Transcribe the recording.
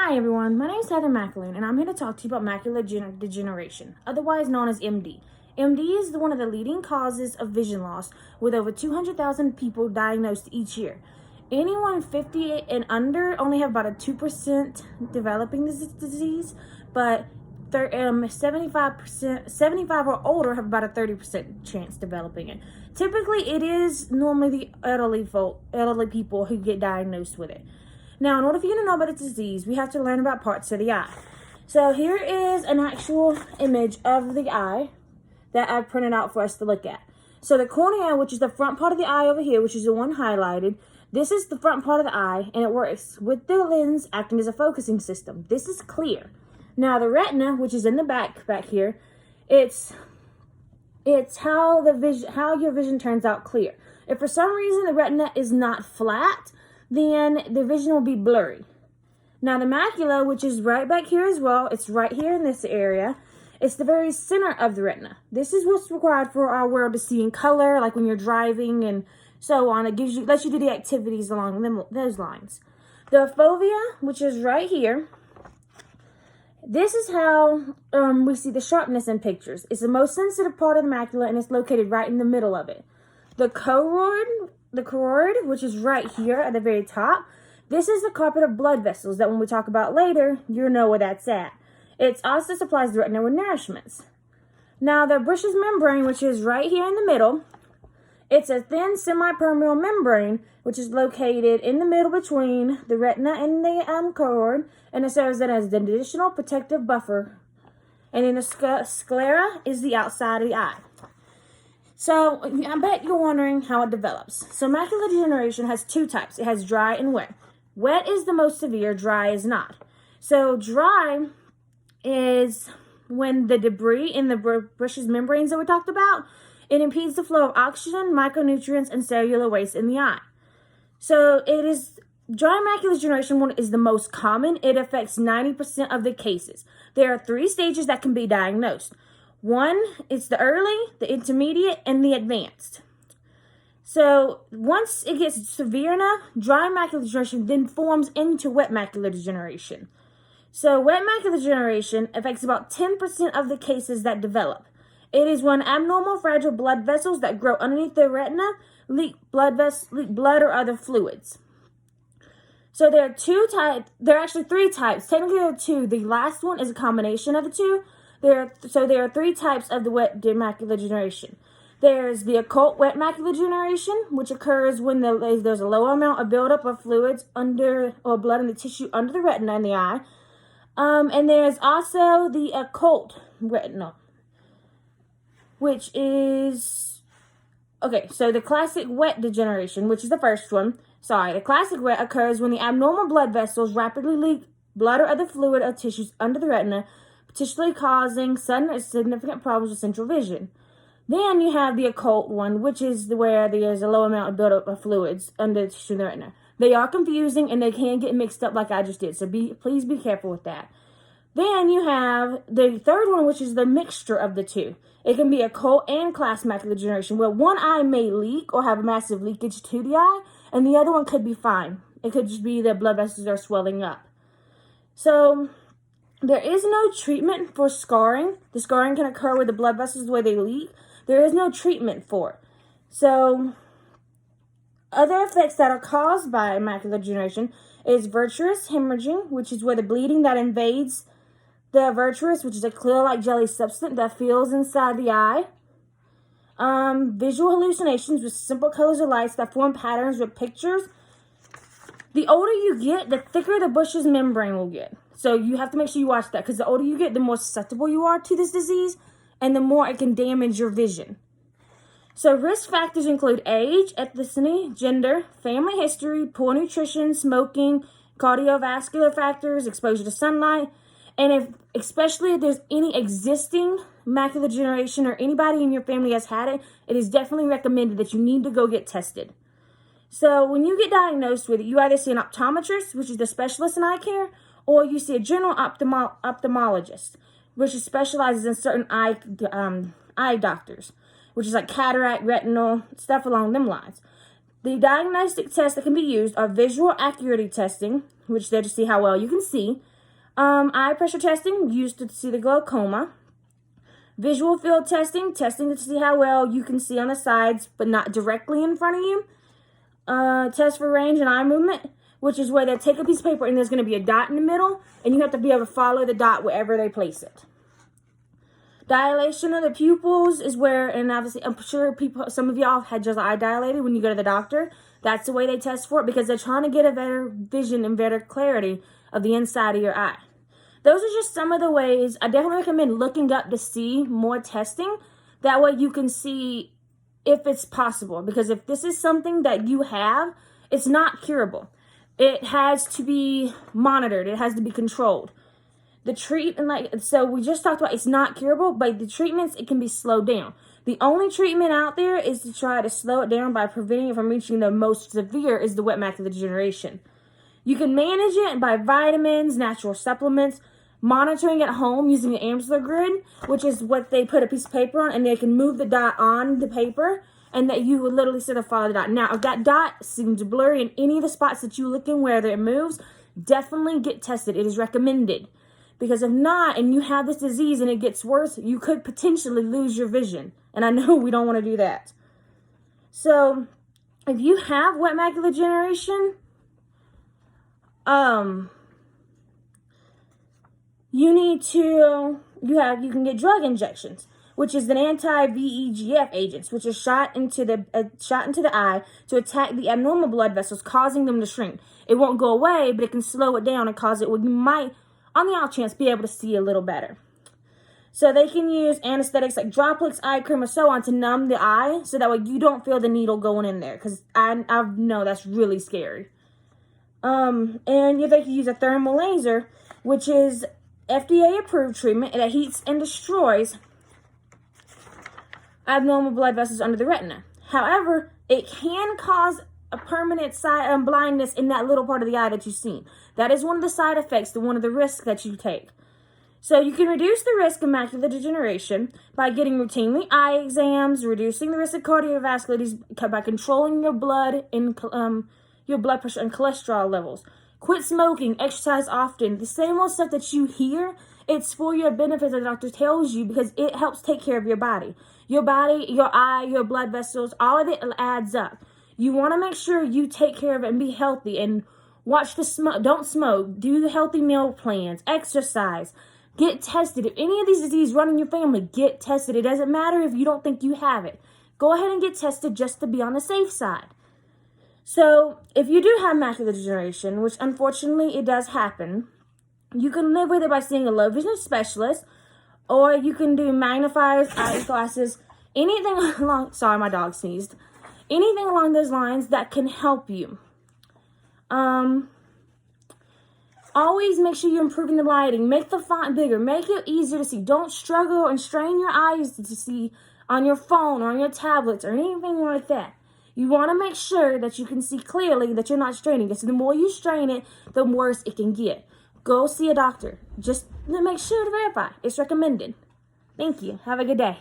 Hi everyone, my name is Heather Macular and I'm here to talk to you about macular degeneration, otherwise known as MD. MD is one of the leading causes of vision loss, with over 200,000 people diagnosed each year. Anyone 50 and under only have about a 2% developing this disease, but 75 or older have about a 30% chance developing it. Typically, it is normally the elderly people who get diagnosed with it. Now, in order for you to know about this disease, we have to learn about parts of the eye. So here is an actual image of the eye that I've printed out for us to look at. So the cornea, which is the front part of the eye over here, which is the one highlighted, this is the front part of the eye, and it works with the lens acting as a focusing system. This is clear. Now the retina, which is in the back here, it's how your vision turns out clear. If for some reason the retina is not flat, then the vision will be blurry. Now the macula, which is right back here as well, it's right here in this area. It's the very center of the retina. This is what's required for our world to see in color, like when you're driving and so on. It lets you do the activities along those lines. The fovea, which is right here, this is how we see the sharpness in pictures. It's the most sensitive part of the macula, and it's located right in the middle of it. The choroid, which is right here at the very top, this is the carpet of blood vessels that when we talk about later, you'll know where that's at. It also supplies the retina with nourishments. Now, the Bruch's membrane, which is right here in the middle, it's a thin semi-permeable membrane, which is located in the middle between the retina and the choroid, and it serves as an additional protective buffer. And then the sclera is the outside of the eye. So, I bet you're wondering how it develops. So, macular degeneration has two types. It has dry and wet. Wet is the most severe, dry is not. So, dry is when the debris in the Bruch's membranes that we talked about, it impedes the flow of oxygen, micronutrients, and cellular waste in the eye. So, dry macular degeneration is the most common. It affects 90% of the cases. There are 3 stages that can be diagnosed. One, it's the early, the intermediate, and the advanced. So once it gets severe enough, dry macular degeneration then forms into wet macular degeneration. So wet macular degeneration affects about 10% of the cases that develop. It is when abnormal fragile blood vessels that grow underneath the retina leak blood or other fluids. So there are actually 3 types. Technically there are 2. The last one is a combination of the 2. There are 3 types of the wet macular degeneration. There's the occult wet macular degeneration, which occurs when there's a low amount of buildup of fluids or blood in the tissue under the retina in the eye. And there's also the occult retinal, which is, so the classic wet degeneration, which is the first one. The classic wet occurs when the abnormal blood vessels rapidly leak blood or other fluid or tissues under the retina, potentially causing sudden or significant problems with central vision. Then you have the occult one, which is where there's a low amount of buildup of fluids under the tissue of the retina. They are confusing and they can get mixed up like I just did, so please be careful with that. Then you have the third one, which is the mixture of the 2. It can be occult and classic macular degeneration, where one eye may leak or have a massive leakage to the eye, and the other one could be fine. It could just be the blood vessels are swelling up. So there is no treatment for scarring. The scarring can occur with the blood vessels the way they leak. There is no treatment for it. So other effects that are caused by macular degeneration is vitreous hemorrhaging, which is where the bleeding that invades the vitreous, which is a clear like jelly substance that fills inside the eye. Visual hallucinations with simple colors or lights that form patterns with pictures. The older you get, the thicker the Bruch's membrane will get. So you have to make sure you watch that, because the older you get, the more susceptible you are to this disease, and the more it can damage your vision. So risk factors include age, ethnicity, gender, family history, poor nutrition, smoking, cardiovascular factors, exposure to sunlight, and especially if there's any existing macular degeneration or anybody in your family has had it, it is definitely recommended that you need to go get tested. So when you get diagnosed with it, you either see an optometrist, which is the specialist in eye care, or you see a general ophthalmologist, which specializes in certain eye doctors, which is like cataract, retinal, stuff along them lines. The diagnostic tests that can be used are visual acuity testing, which they're to see how well you can see, Eye pressure testing, used to see the glaucoma. Visual field testing, testing to see how well you can see on the sides, but not directly in front of you. Test for range and eye movement, which is where they take a piece of paper and there's going to be a dot in the middle, and you have to be able to follow the dot wherever they place it. Dilation of the pupils is where, and obviously I'm sure some of y'all had your eye dilated when you go to the doctor. That's the way they test for it, because they're trying to get a better vision and better clarity of the inside of your eye. Those are just some of the ways. I definitely recommend looking up to see more testing. That way you can see if it's possible, because if this is something that you have, it's not curable. It has to be monitored. It has to be controlled. The treatment, so we just talked about, it's not curable, but the treatments, it can be slowed down. The only treatment out there is to try to slow it down by preventing it from reaching the most severe, is the wet macular degeneration. You can manage it by vitamins, natural supplements, monitoring at home using an Amsler grid, which is what they put a piece of paper on, and they can move the dot on the paper, and that you would literally sit and follow the dot. Now, if that dot seems blurry in any of the spots that you look in where it moves, definitely get tested. It is recommended. Because if not, and you have this disease and it gets worse, you could potentially lose your vision. And I know we don't want to do that. So, if you have wet macular degeneration, you can get drug injections, which is an anti-VEGF agents, which is shot into the eye to attack the abnormal blood vessels, causing them to shrink. It won't go away, but it can slow it down and cause it, well, you might, on the off chance, be able to see a little better. So they can use anesthetics like droplets, eye cream, or so on to numb the eye, so that way you don't feel the needle going in there, because I know that's really scary. And they can use a thermal laser, which is FDA-approved treatment that heats and destroys abnormal blood vessels under the retina. However, it can cause a permanent blindness in that little part of the eye that you've seen. That is one of the side effects, one of the risks that you take. So you can reduce the risk of macular degeneration by getting routinely eye exams, reducing the risk of cardiovascular disease by controlling your blood and your blood pressure and cholesterol levels. Quit smoking, exercise often. The same old stuff that you hear, it's for your benefit, the doctor tells you, because it helps take care of your body. Your body, your eye, your blood vessels, all of it adds up. You want to make sure you take care of it and be healthy and watch the smoke. Don't smoke. Do healthy meal plans. Exercise. Get tested. If any of these diseases run in your family, get tested. It doesn't matter if you don't think you have it. Go ahead and get tested just to be on the safe side. So, if you do have macular degeneration, which unfortunately it does happen, you can live with it by seeing a low vision specialist, or you can do magnifiers, eyeglasses, anything along, sorry, my dog sneezed, anything along those lines that can help you. Always make sure you're improving the lighting. Make the font bigger. Make it easier to see. Don't struggle and strain your eyes to see on your phone or on your tablets or anything like that. You want to make sure that you can see clearly, that you're not straining it. So the more you strain it, the worse it can get. Go see a doctor. Just to make sure to verify. It's recommended. Thank you. Have a good day.